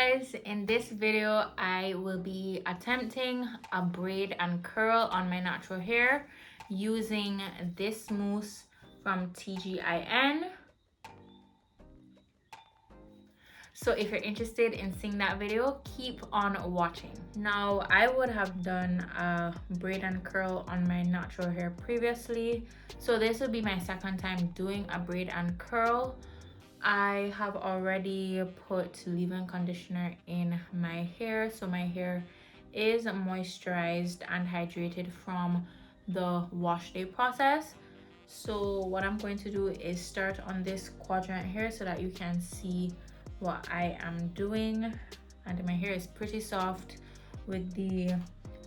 guys, in this video I will be attempting a braid and curl on my natural hair using this mousse from TGIN. So if you're interested in seeing that video, keep on watching. Now, I would have done a braid and curl on my natural hair previously, so this will be my second time doing a braid and curl. I have already put leave-in conditioner in my hair, so my hair is moisturized and hydrated from the wash day process. So what I'm going to do is start on this quadrant here so that you can see what I am doing. And my hair is pretty soft with the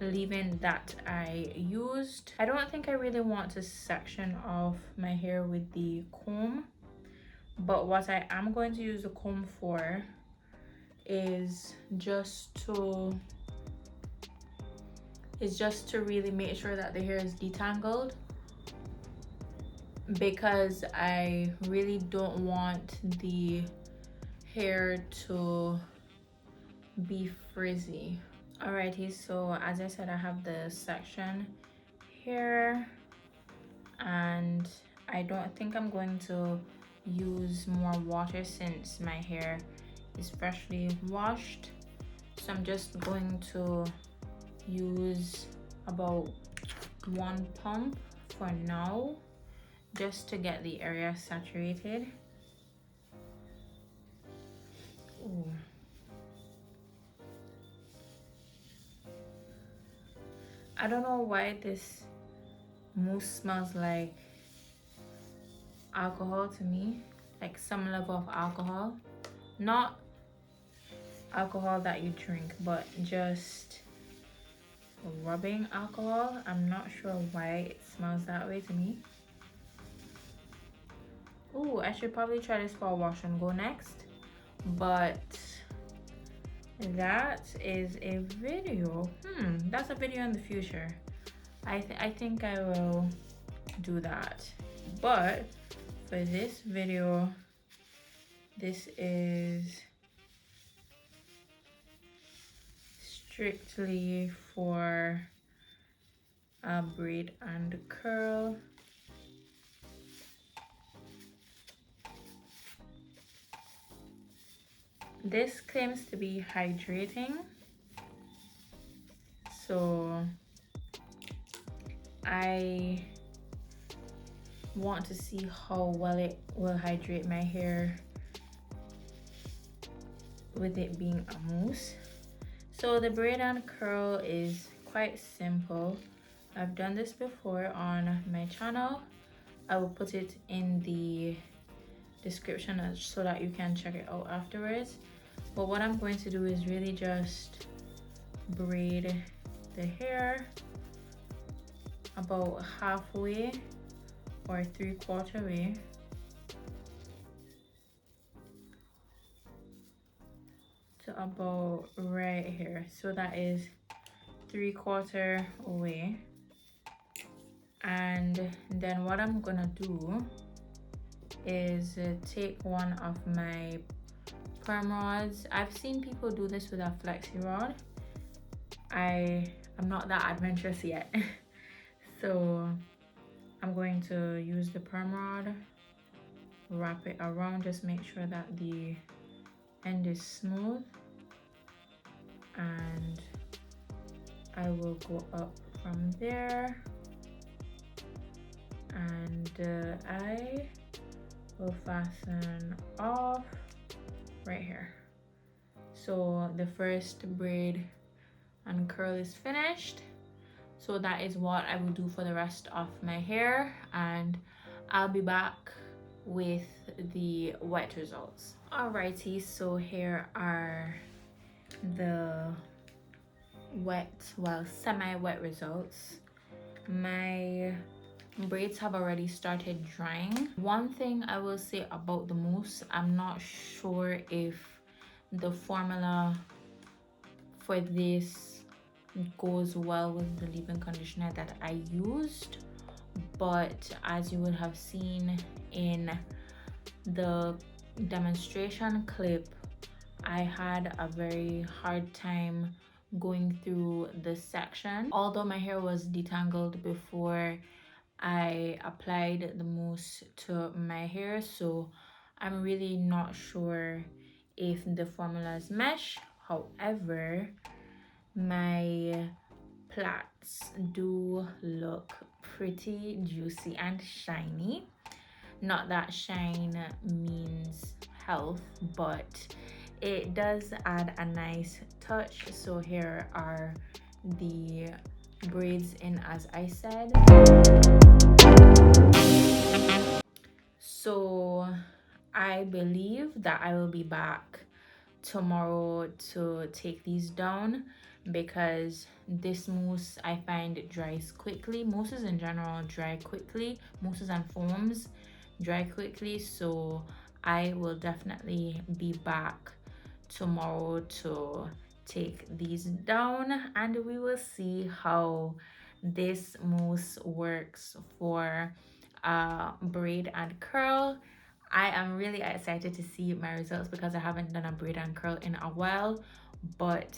leave-in that I used. I don't think I really want to section off my hair with the comb, but what I am going to use the comb for is just to really make sure that the hair is detangled, because I really don't want the hair to be frizzy. Alrighty, so as I said, I have the section here, and I don't think I'm going to use more water since my hair is freshly washed. So I'm just going to use about 1 pump for now, just to get the area saturated. Ooh. I don't know why this mousse smells like alcohol to me, like some level of alcohol, not alcohol that you drink, but just rubbing alcohol. I'm not sure why it smells that way to me. Oh, I should probably try this for a wash and go next, but that is a video. That's a video in the future. I think I will do that, but for this video, this is strictly for a braid and curl. This claims to be hydrating, so I want to see how well it will hydrate my hair with it being a mousse. So the braid and curl is quite simple. I've done this before on my channel. I will put it in the description so that you can check it out afterwards. But what I'm going to do is really just braid the hair about halfway or 3/4 way, to about right here. So that is 3/4 way. And then what I'm gonna do is take one of my perm rods. I've seen people do this with a flexi rod. I'm not that adventurous yet. So I'm going to use the perm rod, wrap it around, just make sure that the end is smooth, and I will go up from there, and I will fasten off right here. So the first braid and curl is finished. So that is what I will do for the rest of my hair, and I'll be back with the wet results. Alrighty, so here are the semi-wet results. My braids have already started drying. One thing I will say about the mousse, I'm not sure if the formula for this goes well with the leave-in conditioner that I used, but as you would have seen in the demonstration clip, I had a very hard time going through this section. Although my hair was detangled before I applied the mousse to my hair, so I'm really not sure if the formulas mesh. However, my plaits do look pretty juicy and shiny. Not that shine means health, but it does add a nice touch. So here are the braids in, as I said. So I believe that I will be back tomorrow to take these down, because this mousse I find dries quickly. Mousses in general dry quickly, mousses and foams dry quickly, so I will definitely be back tomorrow to take these down, and we will see how this mousse works for braid and curl. I am really excited to see my results because I haven't done a braid and curl in a while, but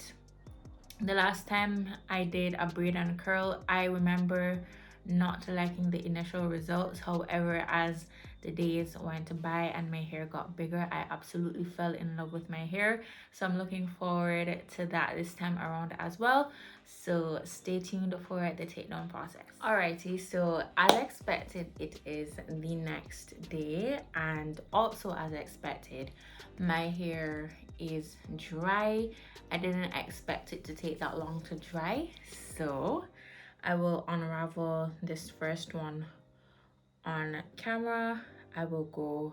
the last time I did a braid and curl, I remember not liking the initial results. However, as the days went by and my hair got bigger, I absolutely fell in love with my hair. So I'm looking forward to that this time around as well. So stay tuned for the takedown process. Alrighty, so as expected, it is the next day, and also as expected, my hair is dry. I didn't expect it to take that long to dry, so I will unravel this first one on camera. I will go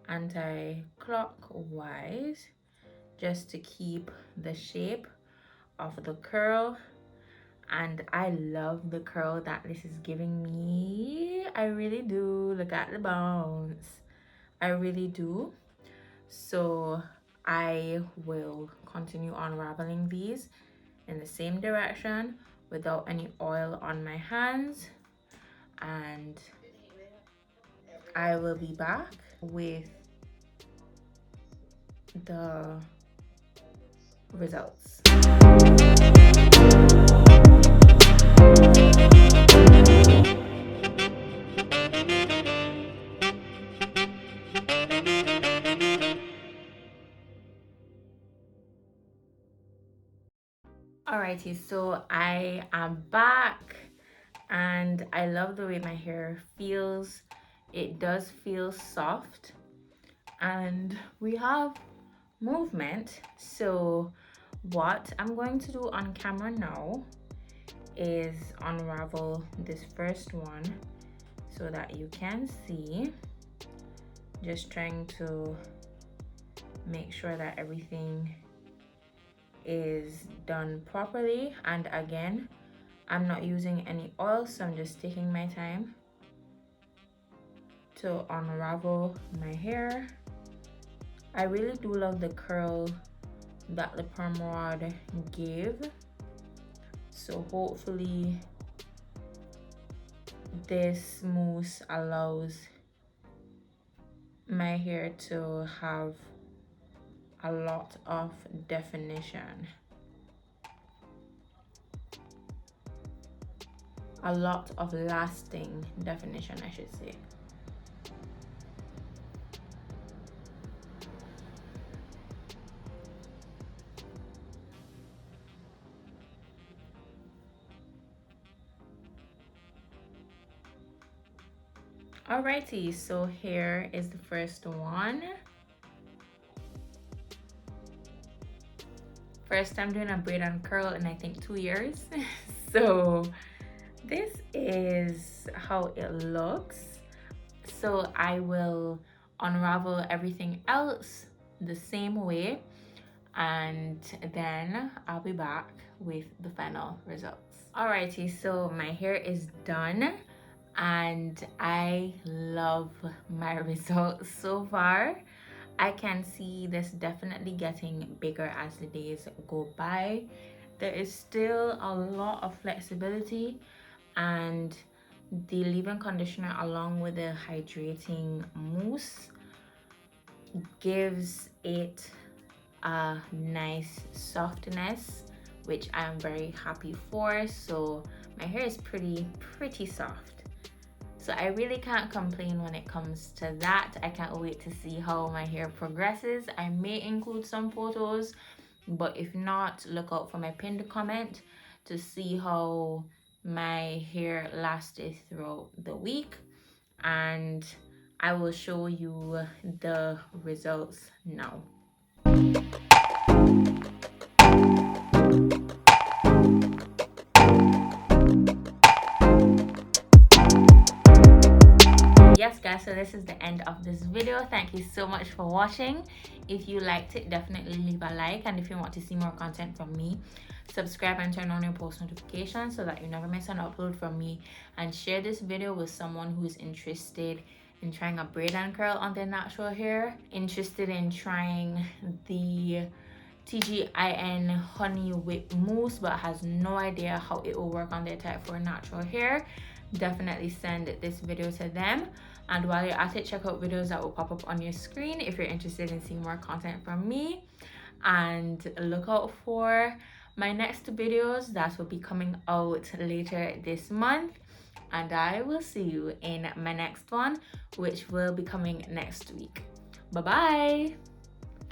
anti-clockwise just to keep the shape of the curl, and I love the curl that this is giving me. I really do. Look at the bounce. I really do. So I will continue unraveling these in the same direction without any oil on my hands, and I will be back with the results. Alrighty, so I am back and I love the way my hair feels. It does feel soft and we have movement. So what I'm going to do on camera now is unravel this first one so that you can see. Just trying to make sure that everything is done properly, and again, I'm not using any oil, so I'm just taking my time to unravel my hair. I really do love the curl that the perm rod gave, so hopefully this mousse allows my hair to have a lot of definition, a lot of lasting definition, I should say. Alrighty, so here is the first one. First time doing a braid and curl in I think 2 years. So this is how it looks. So I will unravel everything else the same way, and then I'll be back with the final results. Alrighty, so my hair is done and I love my results so far. I can see this definitely getting bigger as the days go by. There is still a lot of flexibility, and the leave-in conditioner along with the hydrating mousse gives it a nice softness, which I'm very happy for. So my hair is pretty soft. So I really can't complain when it comes to that. I can't wait to see how my hair progresses. I may include some photos, but if not, look out for my pinned comment to see how my hair lasted throughout the week, and I will show you the results now. Yes guys, so this is the end of this video. Thank you so much for watching. If you liked it, definitely leave a like, and if you want to see more content from me, subscribe and turn on your post notifications so that you never miss an upload from me, and share this video with someone who is interested in trying a braid and curl on their natural hair, interested in trying the TGIN honey whip mousse but has no idea how it will work on their type 4 natural hair. Definitely send this video to them, and while you're at it, check out videos that will pop up on your screen if you're interested in seeing more content from me, and look out for my next videos that will be coming out later this month, and I will see you in my next one, which will be coming next week. Bye bye.